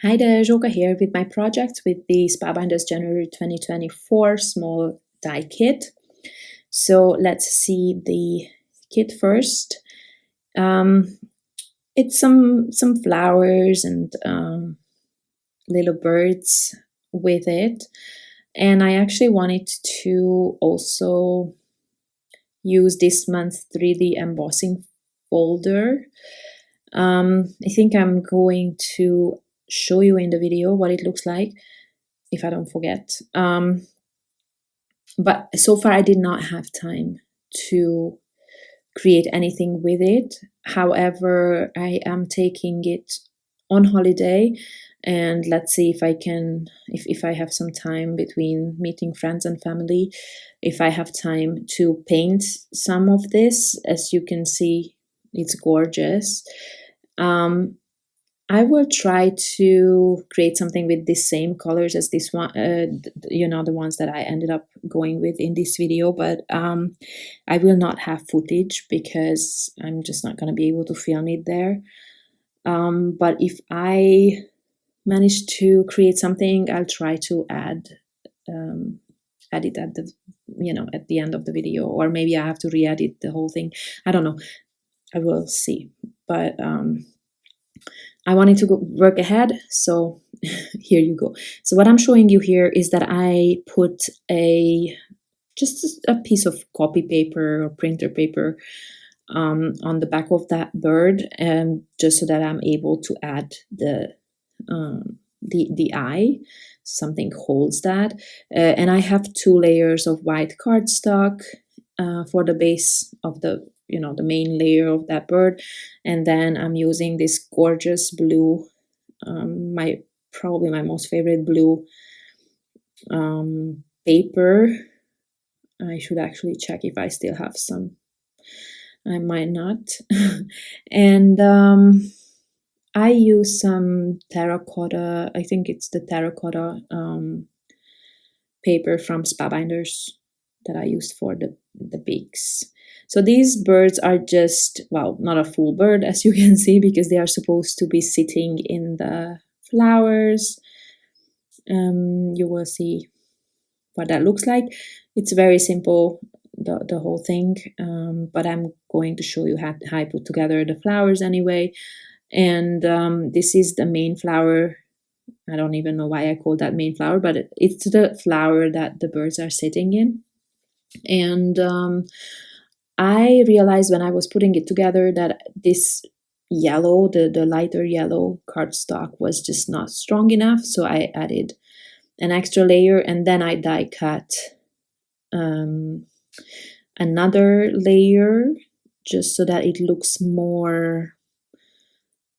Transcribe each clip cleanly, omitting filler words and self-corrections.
Hi there, Joka here with my project with the Spellbinders January 2024 small die kit. So let's see the kit first. It's some flowers and little birds with it. And I actually wanted to also use this month's 3D embossing folder. I think I'm going to show you in the video what it looks like if I don't forget. But so far I did not have time to create anything with it. However, I am taking it on holiday, and let's see if I can, if I have some time between meeting friends and family, if I have time to paint some of this. As you can see, it's gorgeous. I will try to create something with the same colors as this one, the ones that I ended up going with in this video, but I will not have footage because I'm just not going to be able to film it there. But if I manage to create something, I'll try to add it at the, at the end of the video, or maybe I have to re-edit the whole thing. I don't know. I will see. But I wanted to work ahead, so here you go. So what I'm showing you here is that I put just a piece of copy paper or printer paper on the back of that bird, and just so that I'm able to add the eye. Something holds that, and I have 2 layers of white cardstock for the base of the the main layer of that bird, and then I'm using this gorgeous blue, probably my most favorite blue paper. I should actually check if I still have some. I might not. And I use some terracotta, I think it's the terracotta paper from Spellbinders that I used for the beaks. So these birds are just, well, not a full bird, as you can see, because they are supposed to be sitting in the flowers. You will see what that looks like. It's very simple, the whole thing, but I'm going to show you how I put together the flowers anyway. And this is the main flower. I don't even know why I call that main flower, but it's the flower that the birds are sitting in. And I realized when I was putting it together that this yellow, the lighter yellow cardstock was just not strong enough, so I added an extra layer, and then I die cut another layer just so that it looks more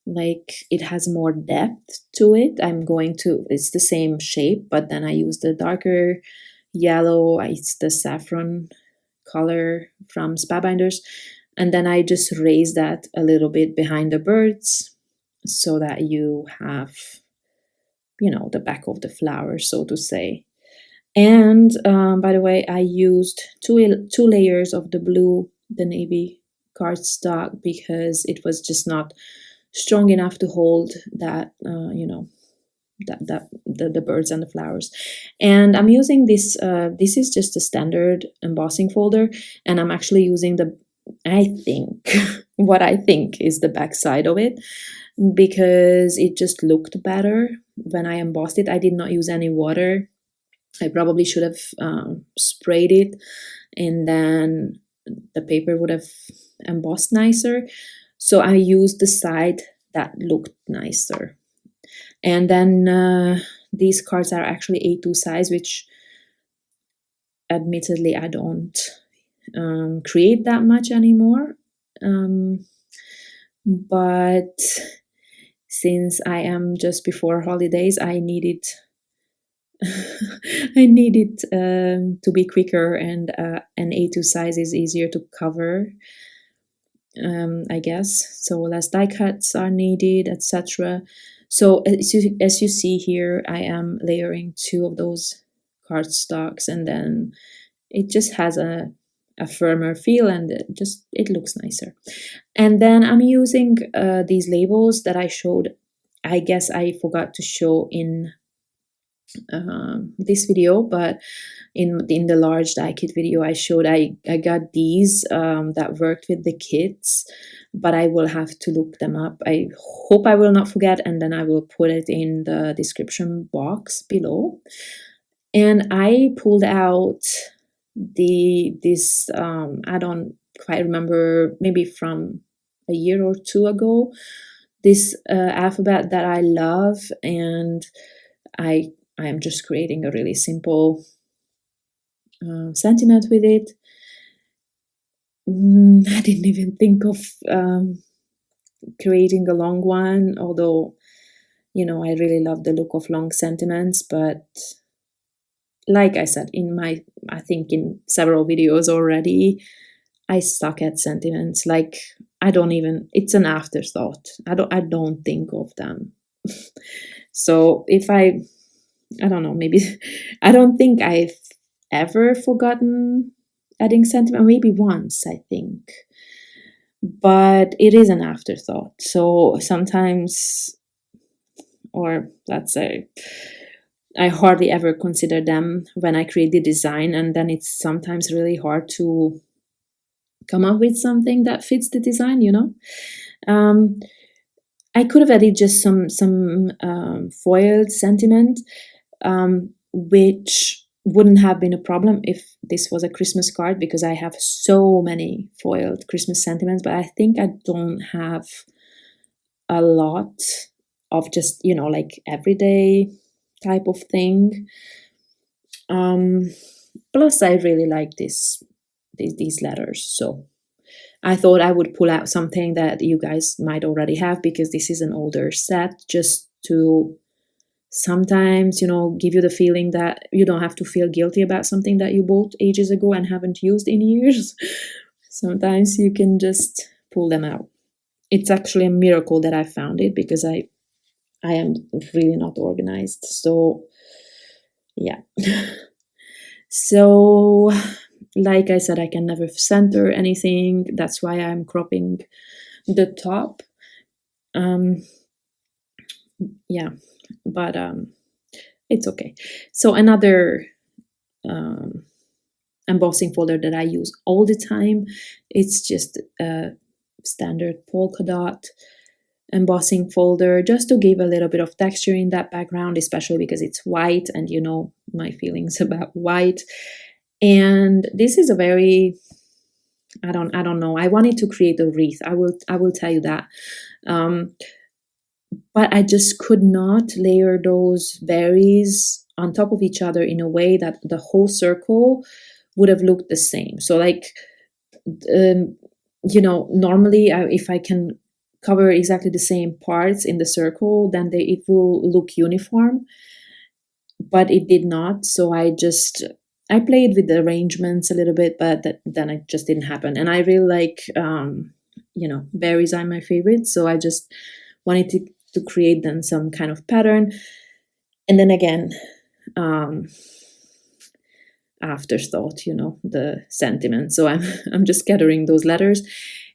like it has more depth to it. It's the same shape, but then I use the darker yellow, it's the saffron color from Spellbinders, and then I just raise that a little bit behind the birds so that you have the back of the flower, so to say. And by the way, I used two layers of the navy cardstock because it was just not strong enough to hold that the birds and the flowers. And I'm using this, this is just a standard embossing folder, and I'm actually using what I think is the back side of it, because it just looked better when I embossed it. I did not use any water. I probably should have sprayed it, and then the paper would have embossed nicer. So I used the side that looked nicer. And then these cards are actually A2 size, which admittedly I don't create that much anymore. But since I am just before holidays, I needed to be quicker, and an A2 size is easier to cover, I guess. So less die cuts are needed, etc. So as you see here, I am layering 2 of those cardstocks, and then it just has a firmer feel, and it looks nicer. And then I'm using these labels that I showed I guess I forgot to show in this video, but in the large die kit video I showed, I got these that worked with the kits, but I will have to look them up. I hope I will not forget, and then I will put it in the description box below. And I pulled out this I don't quite remember, maybe from a year or two ago, this alphabet that I love, and I'm just creating a really simple sentiment with it. I didn't even think of creating a long one, although, you know, I really love the look of long sentiments, but like I said, I think in several videos already, I suck at sentiments. Like, it's an afterthought. I don't think of them. So if I don't know, maybe, I don't think I've ever forgotten adding sentiment, maybe once, I think. But it is an afterthought. So sometimes, or let's say, I hardly ever consider them when I create the design, and then it's sometimes really hard to come up with something that fits the design, you know. I could have added just some foiled sentiment, which wouldn't have been a problem if this was a Christmas card, because I have so many foiled Christmas sentiments, but I think I don't have a lot of just, you know, like everyday type of thing. Plus I really like these letters, so I thought I would pull out something that you guys might already have, because this is an older set, just to sometimes, you know, give you the feeling that you don't have to feel guilty about something that you bought ages ago and haven't used in years. Sometimes you can just pull them out. It's actually a miracle that I found it, because I am really not organized. So yeah. So like I said, I can never center anything. That's why I'm cropping the top. Yeah, but it's okay. So another embossing folder that I use all the time, it's just a standard polka dot embossing folder, just to give a little bit of texture in that background, especially because it's white, and you know my feelings about white. And this is a very, I don't know, I wanted to create a wreath, I will tell you that, but I just could not layer those berries on top of each other in a way that the whole circle would have looked the same. So like, you know, normally if I can cover exactly the same parts in the circle, then it will look uniform, but it did not. So I played with the arrangements a little bit, but then it just didn't happen. And I really like, you know, berries are my favorite, so I just wanted to create then some kind of pattern. And then again, afterthought, you know, the sentiment. So I'm just gathering those letters,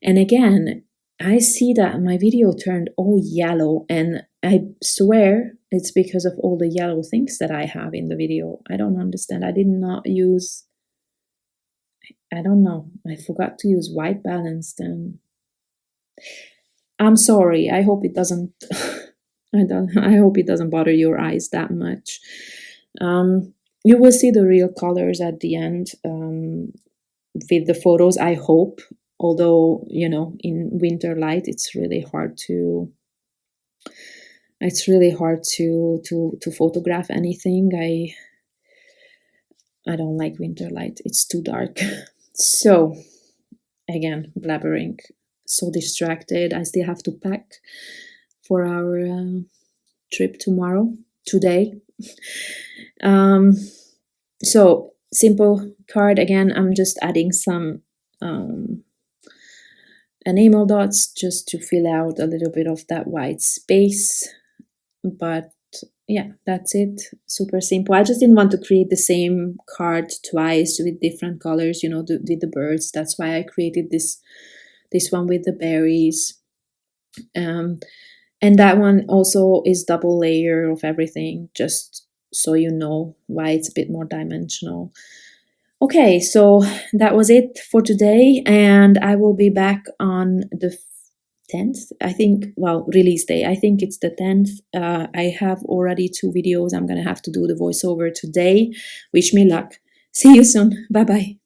and again, I see that my video turned all yellow, and I swear it's because of all the yellow things that I have in the video. I don't understand. I did not use, I don't know, I forgot to use white balanced, and I'm sorry. I hope it doesn't I hope it doesn't bother your eyes that much. You will see the real colors at the end with the photos, I hope. Although, you know, in winter light, it's really hard to photograph anything. I don't like winter light. It's too dark. So again, blabbering, so distracted. I still have to pack for our trip today. So simple card. Again, I'm just adding some enamel dots just to fill out a little bit of that white space. But yeah, that's it. Super simple. I just didn't want to create the same card twice with different colors, you know, with the birds. That's why I created this one with the berries. And that one also is double layer of everything, just so you know why it's a bit more dimensional. Okay, so that was it for today, and I will be back on the 10th, I think. Well, release day, I think it's the 10th. I have already 2 videos. I'm gonna have to do the voiceover today. Wish me luck. See you soon. Bye bye.